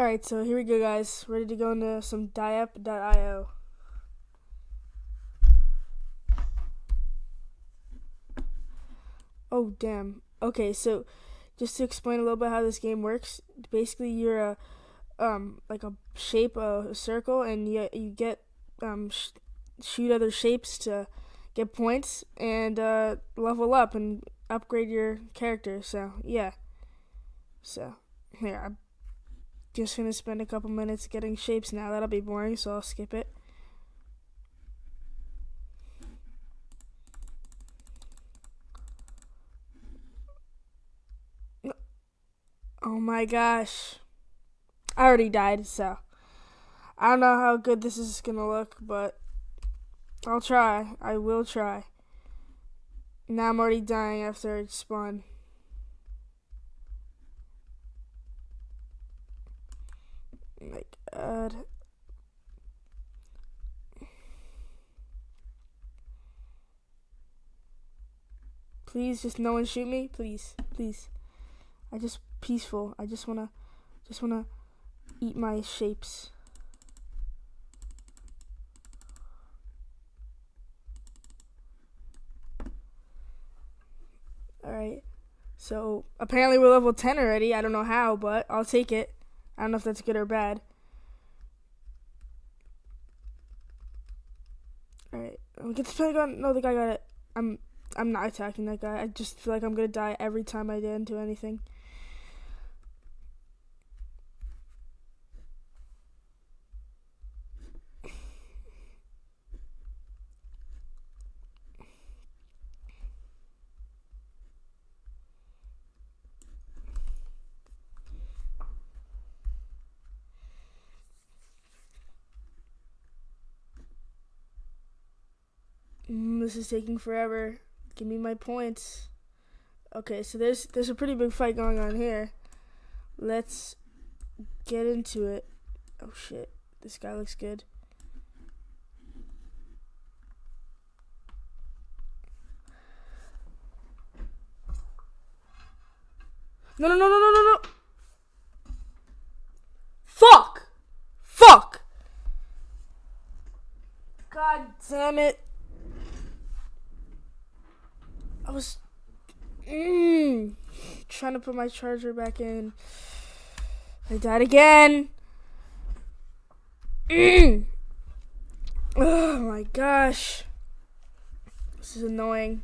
Alright, so here we go, guys. Ready to go into some diep.io. Oh, damn. Okay, so just to explain a little bit how this game works, basically you're like a shape, a circle, and you get shoot other shapes to get points and level up and upgrade your character. So yeah. So here, I'm just gonna spend a couple minutes getting shapes now. That'll be boring, so I'll skip it. Oh my gosh. I already died, so I don't know how good this is gonna look, but I'll try. I will try. Now I'm already dying after it spawned. Oh my god. Please, just no one shoot me. Please, please. I just peaceful. I just wanna eat my shapes. Alright. So apparently we're level 10 already. I don't know how, but I'll take it. I don't know if that's good or bad. Alright. Get the Pentagon. No, the guy got it. I'm not attacking that guy. I just feel like I'm gonna die every time I get into anything. This is taking forever. Give me my points. Okay, so there's a pretty big fight going on here. Let's get into it. Oh shit, this guy looks good. No, no, no, no, no, no, no. Fuck! Fuck! God damn it. I was trying to put my charger back in. I died again. Oh my gosh. This is annoying.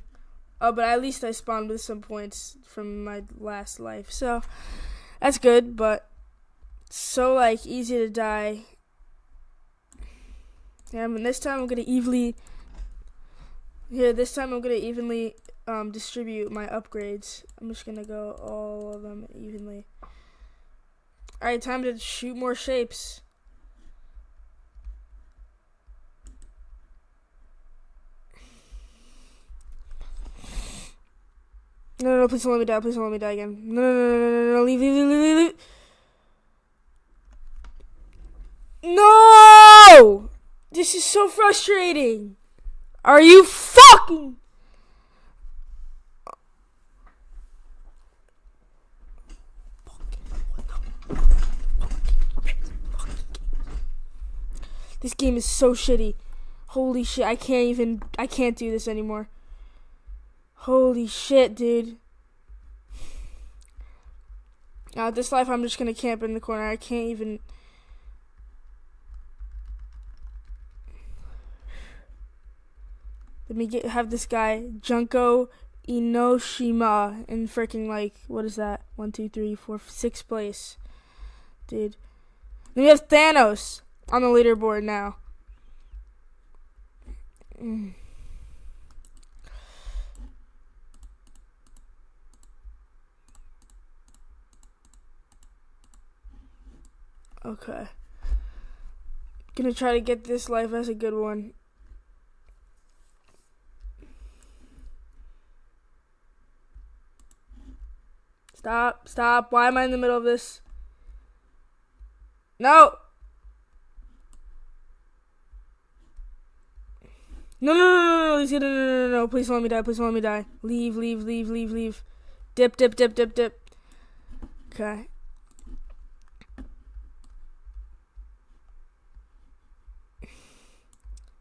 Oh, but at least I spawned with some points from my last life. So, that's good, but so, like, easy to die. Yeah, and this time I'm going to evenly... Here, this time I'm going to evenly distribute my upgrades. I'm just going to go all of them evenly. Alright, time to shoot more shapes. No, no, no, please don't let me die. Please don't let me die again. No, no, no, no, no, no, leave, leave, leave, leave, leave. No! This is so frustrating. Are you fucking... This game is so shitty. Holy shit, I can't do this anymore. Holy shit, dude. This life I'm just gonna camp in the corner. I can't even... Let me have this guy, Junko Inoshima, in freaking, like, what is that? 1, 2, 3, 4, 6th place. Dude. Then we have Thanos on the leaderboard now. Okay. Gonna try to get this life as a good one. Stop, stop. Why am I in the middle of this? No! No, no, no, no, no, no, no, no, no, no, please don't let me die, please don't let me die. Leave, leave, leave, leave, leave. Dip, dip, dip, dip, dip. Okay.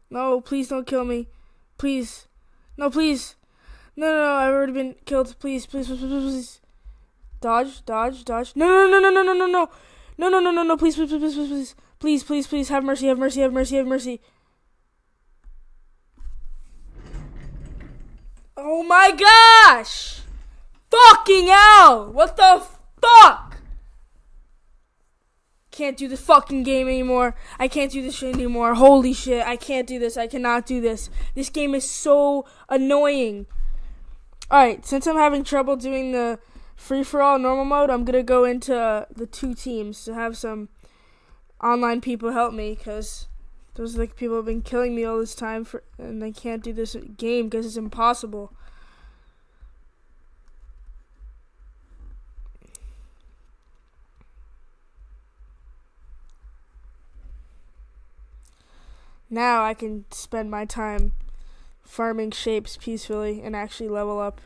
No, please don't kill me. Please. No, please. No, no, no, I've already been killed. Please, please, please, please, please. Dodge, dodge, dodge. No, no, no, no, no, no, no, no. No, no, no, no, no, please, please, please, please, please, please. Please, please, please, have mercy, have mercy, have mercy, have mercy. Oh my gosh! Fucking hell! What the fuck? Can't do this fucking game anymore. I can't do this shit anymore. Holy shit, I can't do this. I cannot do this. This game is so annoying. Alright, since I'm having trouble doing the free-for-all normal mode, I'm gonna go into the 2 teams to have some online people help me, because those are the people have been killing me all this time, and I can't do this game because it's impossible. Now I can spend my time farming shapes peacefully and actually level up.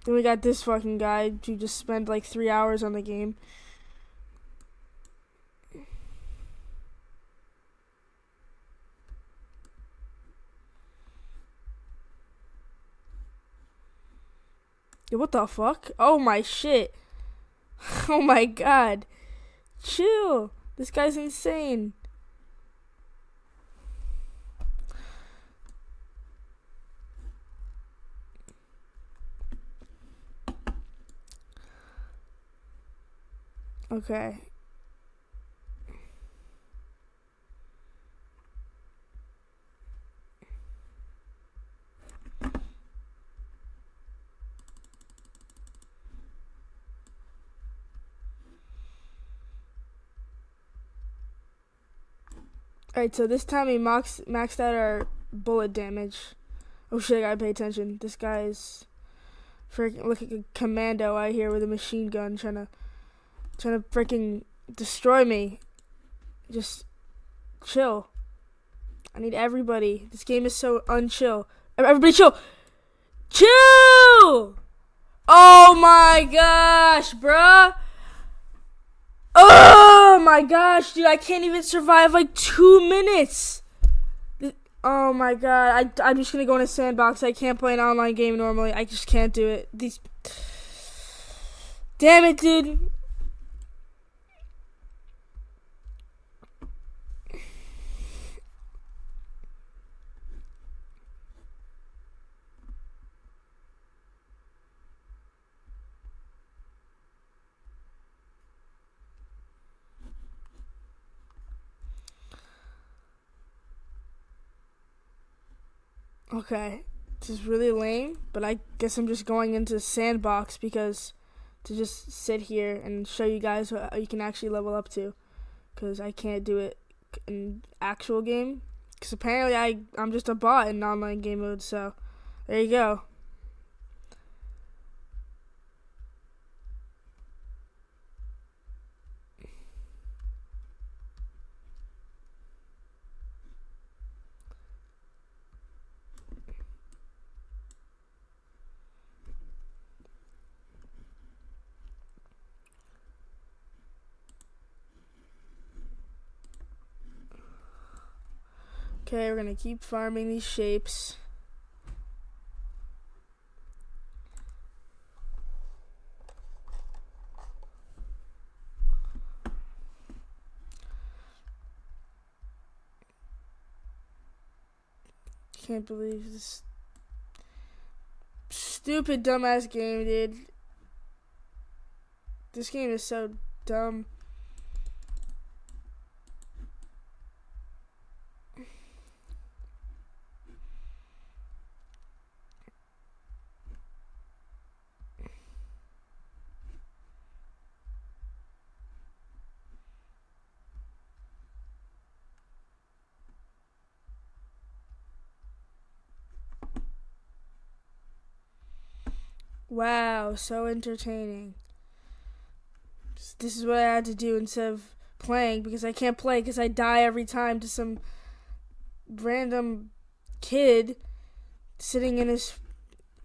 Then we got this fucking guy who just spent like 3 hours on the game. Yo, what the fuck? Oh my shit. Oh my god. Chill. This guy's insane. Okay. Alright, so this time we maxed out our bullet damage. Oh shit, I gotta pay attention. This guy is freaking look like a commando out here with a machine gun trying to freaking destroy me. Just chill. I need everybody. This game is so unchill. Everybody chill. Chill! Oh my gosh, bruh. Oh my gosh, dude, I can't even survive like 2 minutes. Oh my god, I'm just gonna go in a sandbox. I can't play an online game normally. I just can't do it. Damn it, dude. Okay, this is really lame, but I guess I'm just going into sandbox because to just sit here and show you guys what you can actually level up to, because I can't do it in actual game, because apparently I'm just a bot in online game mode, so there you go. Okay, we're gonna keep farming these shapes. Can't believe this stupid dumbass game, dude. This game is so dumb. Wow, so entertaining. This is what I had to do instead of playing, because I can't play because I die every time to some random kid sitting in his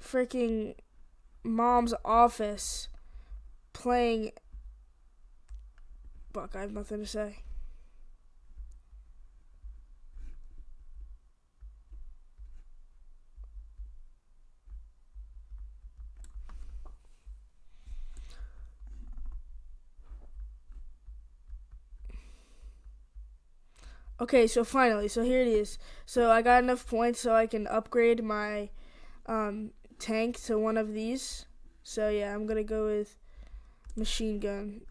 freaking mom's office playing. Fuck, I have nothing to say. Okay, so finally, so here it is. So I got enough points so I can upgrade my tank to one of these. So yeah, I'm gonna go with machine gun.